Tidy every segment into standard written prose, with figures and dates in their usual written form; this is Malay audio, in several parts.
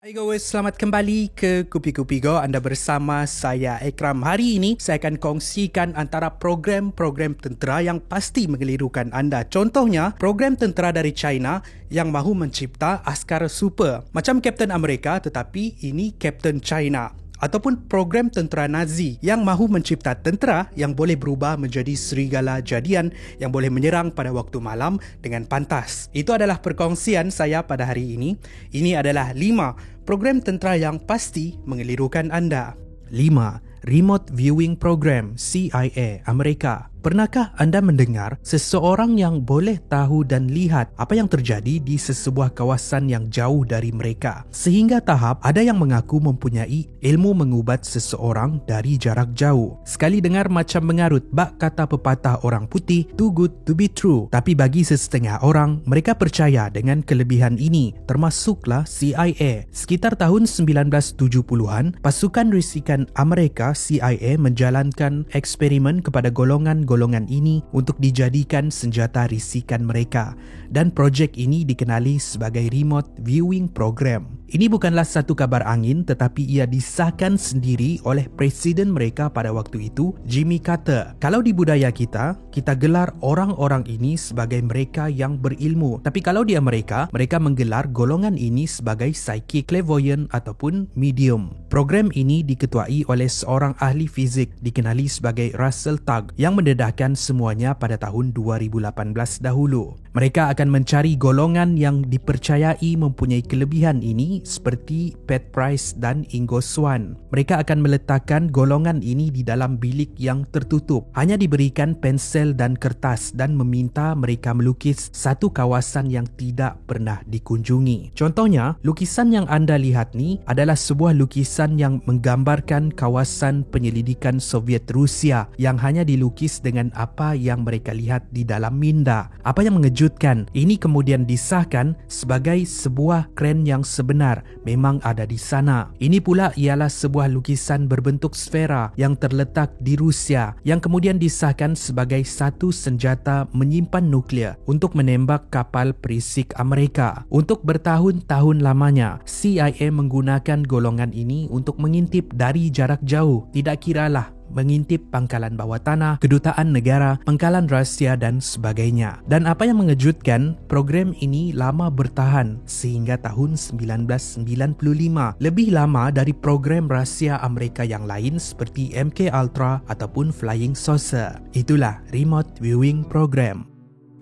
Hai guys, selamat kembali ke Kupi-Kupi Go. Anda bersama saya Ekram. Hari ini saya akan kongsikan antara program-program tentera yang pasti mengelirukan anda. Contohnya, program tentera dari China yang mahu mencipta askar super. Macam Kapten Amerika tetapi ini Kapten China. Ataupun program tentera Nazi yang mahu mencipta tentera yang boleh berubah menjadi serigala jadian yang boleh menyerang pada waktu malam dengan pantas. Itu adalah perkongsian saya pada hari ini. Ini adalah 5 program tentera yang pasti mengelirukan anda. 5. Remote Viewing Program CIA Amerika. Pernahkah anda mendengar seseorang yang boleh tahu dan lihat apa yang terjadi di sesebuah kawasan yang jauh dari mereka? Sehingga tahap ada yang mengaku mempunyai ilmu mengubat seseorang dari jarak jauh. Sekali dengar macam mengarut, bak kata pepatah orang putih, too good to be true. Tapi bagi sesetengah orang, mereka percaya dengan kelebihan ini, termasuklah CIA. Sekitar tahun 1970-an, pasukan risikan Amerika CIA menjalankan eksperimen kepada golongan ini untuk dijadikan senjata risikan mereka, dan projek ini dikenali sebagai Remote Viewing Program. Ini bukanlah satu kabar angin, tetapi ia disahkan sendiri oleh presiden mereka pada waktu itu, Jimmy Carter. Kalau di budaya kita gelar orang-orang ini sebagai mereka yang berilmu. Tapi kalau di Amerika, mereka menggelar golongan ini sebagai psychic, clairvoyant ataupun medium. Program ini diketuai oleh seorang ahli fizik dikenali sebagai Russell Tugg yang mendedahkan semuanya pada tahun 2018 dahulu. Mereka akan mencari golongan yang dipercayai mempunyai kelebihan ini seperti Pat Price dan Ingo Swann. Mereka akan meletakkan golongan ini di dalam bilik yang tertutup. Hanya diberikan pensel dan kertas dan meminta mereka melukis satu kawasan yang tidak pernah dikunjungi. Contohnya, lukisan yang anda lihat ni adalah sebuah lukisan yang menggambarkan kawasan penyelidikan Soviet Rusia yang hanya dilukis dengan apa yang mereka lihat di dalam minda. Apa yang mengejutkan, ini kemudian disahkan sebagai sebuah kren yang sebenar memang ada di sana. Ini pula ialah sebuah lukisan berbentuk sfera yang terletak di Rusia yang kemudian disahkan sebagai satu senjata menyimpan nuklear untuk menembak kapal perisik Amerika. Untuk bertahun-tahun lamanya, CIA menggunakan golongan ini untuk mengintip dari jarak jauh, tidak kiralah mengintip pangkalan bawah tanah, kedutaan negara, pangkalan rahsia dan sebagainya. Dan apa yang mengejutkan, program ini lama bertahan sehingga tahun 1995, lebih lama dari program rahsia Amerika yang lain seperti MK Ultra ataupun Flying Saucer. Itulah Remote Viewing Program.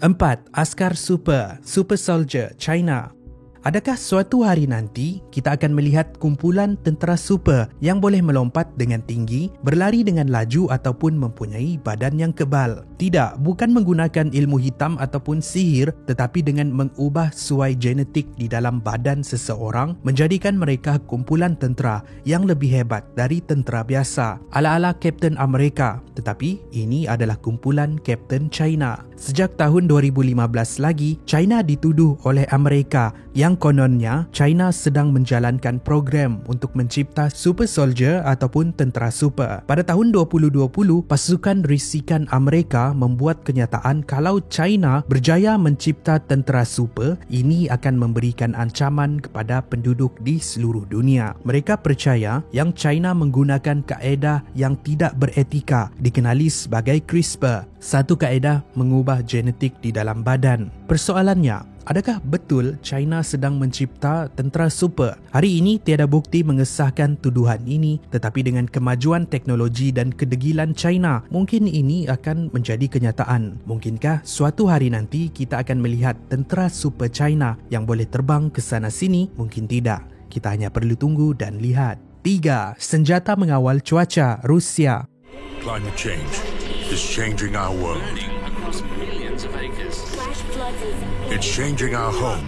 4. Askar Super Soldier China. Adakah suatu hari nanti kita akan melihat kumpulan tentera super yang boleh melompat dengan tinggi, berlari dengan laju ataupun mempunyai badan yang kebal? Tidak, bukan menggunakan ilmu hitam ataupun sihir, tetapi dengan mengubah suai genetik di dalam badan seseorang menjadikan mereka kumpulan tentera yang lebih hebat dari tentera biasa, ala-ala Kapten Amerika. Tetapi ini adalah kumpulan Kapten China. Sejak tahun 2015 lagi, China dituduh oleh Amerika yang kononnya China sedang menjalankan program untuk mencipta super soldier ataupun tentera super. Pada tahun 2020, pasukan risikan Amerika membuat kenyataan kalau China berjaya mencipta tentera super, ini akan memberikan ancaman kepada penduduk di seluruh dunia. Mereka percaya yang China menggunakan kaedah yang tidak beretika dikenali sebagai CRISPR, satu kaedah mengubah genetik di dalam badan. Persoalannya, adakah betul China sedang mencipta tentera super? Hari ini tiada bukti mengesahkan tuduhan ini, tetapi dengan kemajuan teknologi dan kedegilan China, mungkin ini akan menjadi kenyataan. Mungkinkah suatu hari nanti kita akan melihat tentera super China yang boleh terbang ke sana sini? Mungkin tidak. Kita hanya perlu tunggu dan lihat. 3. Senjata mengawal cuaca Rusia. Climate change is changing our world. It's changing our home,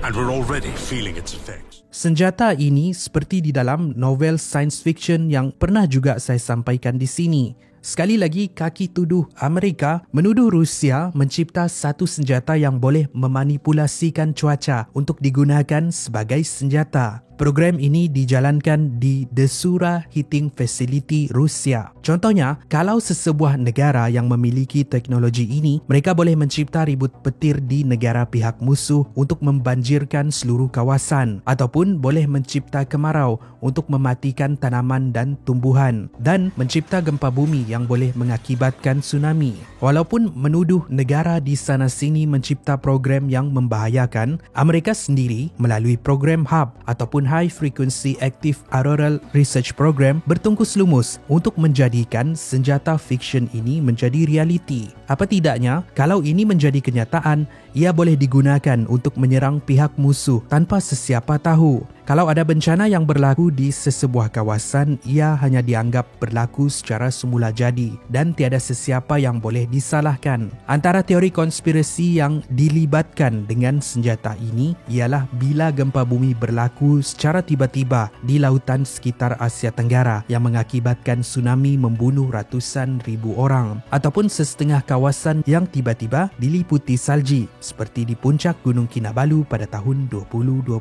and we're already feeling its effects. Senjata ini seperti di dalam novel science fiction yang pernah juga saya sampaikan di sini. Sekali lagi, kaki tuduh Amerika menuduh Rusia mencipta satu senjata yang boleh memanipulasikan cuaca untuk digunakan sebagai senjata. Program ini dijalankan di Desura Heating Facility Rusia. Contohnya, kalau sesebuah negara yang memiliki teknologi ini, mereka boleh mencipta ribut petir di negara pihak musuh untuk membanjirkan seluruh kawasan, ataupun boleh mencipta kemarau untuk mematikan tanaman dan tumbuhan, dan mencipta gempa bumi yang boleh mengakibatkan tsunami. Walaupun menuduh negara di sana sini mencipta program yang membahayakan, Amerika sendiri melalui program HAB ataupun High Frequency Active Auroral Research Program bertungkus lumus untuk menjadikan senjata fiksyen ini menjadi realiti. Apa tidaknya, kalau ini menjadi kenyataan, ia boleh digunakan untuk menyerang pihak musuh tanpa sesiapa tahu. Kalau ada bencana yang berlaku di sesebuah kawasan, ia hanya dianggap berlaku secara semula jadi dan tiada sesiapa yang boleh disalahkan. Antara teori konspirasi yang dilibatkan dengan senjata ini ialah bila gempa bumi berlaku secara tiba-tiba di lautan sekitar Asia Tenggara yang mengakibatkan tsunami membunuh ratusan ribu orang, ataupun setengah kawasan yang tiba-tiba diliputi salji seperti di puncak Gunung Kinabalu pada tahun 2020.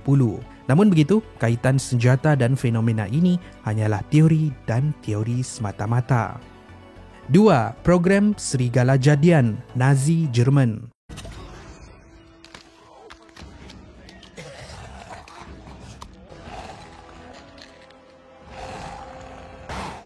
Namun begitu, kaitan senjata dan fenomena ini hanyalah teori dan teori semata-mata. 2. Program Serigala Jadian Nazi Jerman.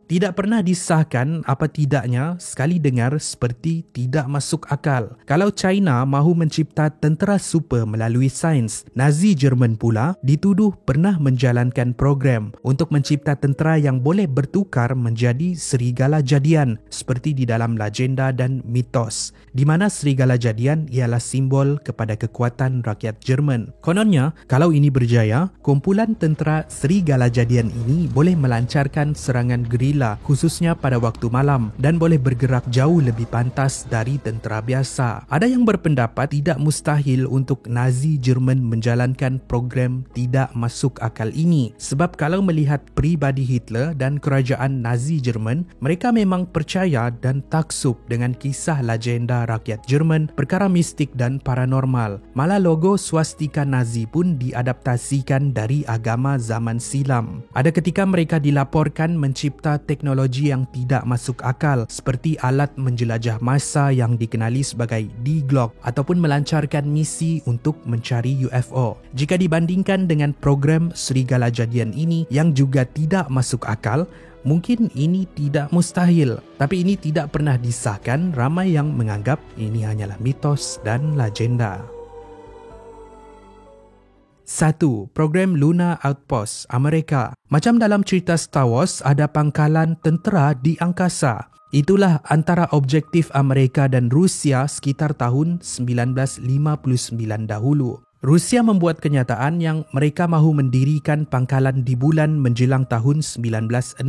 Tidak pernah disahkan, apa tidaknya sekali dengar seperti tidak masuk akal. Kalau China mahu mencipta tentera super melalui sains, Nazi Jerman pula dituduh pernah menjalankan program untuk mencipta tentera yang boleh bertukar menjadi serigala jadian seperti di dalam legenda dan mitos, di mana serigala jadian ialah simbol kepada kekuatan rakyat Jerman. Kononnya, kalau ini berjaya, kumpulan tentera serigala jadian ini boleh melancarkan serangan gerila khususnya pada waktu malam dan boleh bergerak jauh lebih pantas dari tentera biasa. Ada yang berpendapat tidak mustahil untuk Nazi Jerman menjalankan program tidak masuk akal ini, sebab kalau melihat pribadi Hitler dan kerajaan Nazi Jerman, mereka memang percaya dan taksub dengan kisah legenda rakyat Jerman, perkara mistik dan paranormal. Malah logo swastika Nazi pun diadaptasikan dari agama zaman silam. Ada ketika mereka dilaporkan mencipta teknologi yang tidak masuk akal seperti alat menjelajah masa yang dikenali sebagai D-Glock ataupun melancarkan misi untuk mencari UFO. Jika dibandingkan dengan program Serigala Jadian ini yang juga tidak masuk akal, mungkin ini tidak mustahil. Tapi ini tidak pernah disahkan, ramai yang menganggap ini hanyalah mitos dan legenda. 1. Program Luna Outpost Amerika. Macam dalam cerita Star Wars, ada pangkalan tentera di angkasa. Itulah antara objektif Amerika dan Rusia sekitar tahun 1959 dahulu. Rusia membuat kenyataan yang mereka mahu mendirikan pangkalan di bulan menjelang tahun 1967.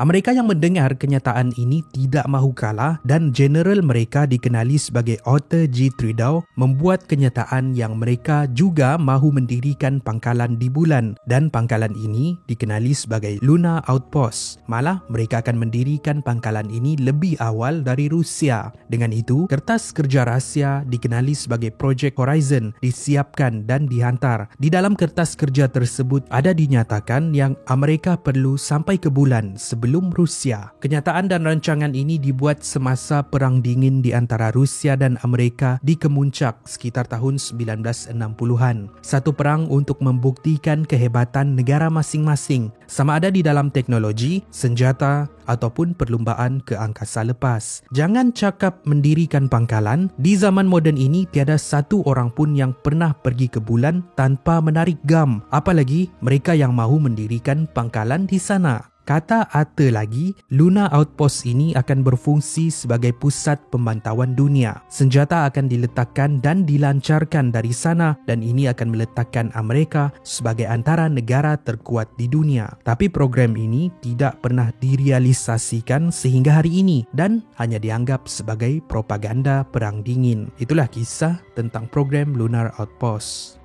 Amerika yang mendengar kenyataan ini tidak mahu kalah dan general mereka dikenali sebagai Arthur G. Trudeau membuat kenyataan yang mereka juga mahu mendirikan pangkalan di bulan dan pangkalan ini dikenali sebagai Luna Outpost. Malah mereka akan mendirikan pangkalan ini lebih awal dari Rusia. Dengan itu, kertas kerja rahsia dikenali sebagai Project Horizon disiapkan dan dihantar. Di dalam kertas kerja tersebut ada dinyatakan yang Amerika perlu sampai ke bulan sebelum Rusia. Kenyataan dan rancangan ini dibuat semasa Perang Dingin di antara Rusia dan Amerika di kemuncak sekitar tahun 1960-an. Satu perang untuk membuktikan kehebatan negara masing-masing, sama ada di dalam teknologi, senjata, ataupun perlumbaan ke angkasa lepas. Jangan cakap mendirikan pangkalan, di zaman moden ini tiada satu orang pun yang pernah pergi ke bulan tanpa menarik gam, apalagi mereka yang mahu mendirikan pangkalan di sana. Kata Arthur lagi, Luna Outpost ini akan berfungsi sebagai pusat pemantauan dunia. Senjata akan diletakkan dan dilancarkan dari sana dan ini akan meletakkan Amerika sebagai antara negara terkuat di dunia. Tapi program ini tidak pernah direalisasikan sehingga hari ini dan hanya dianggap sebagai propaganda Perang Dingin. Itulah kisah tentang program Lunar Outpost.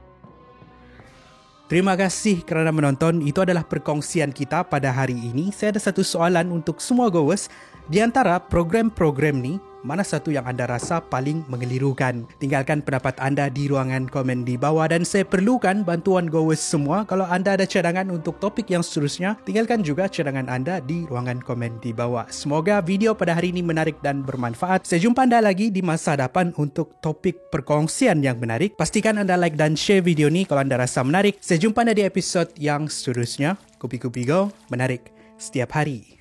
Terima kasih kerana menonton. Itu adalah perkongsian kita pada hari ini. Saya ada satu soalan untuk semua goers. Di antara program-program ni, mana satu yang anda rasa paling mengelirukan? Tinggalkan pendapat anda di ruangan komen di bawah dan saya perlukan bantuan goers semua. Kalau anda ada cadangan untuk topik yang seterusnya, tinggalkan juga cadangan anda di ruangan komen di bawah. Semoga video pada hari ini menarik dan bermanfaat. Saya jumpa anda lagi di masa depan untuk topik perkongsian yang menarik. Pastikan anda like dan share video ni kalau anda rasa menarik. Saya jumpa anda di episod yang seterusnya. Kopi Kopi Go, menarik setiap hari.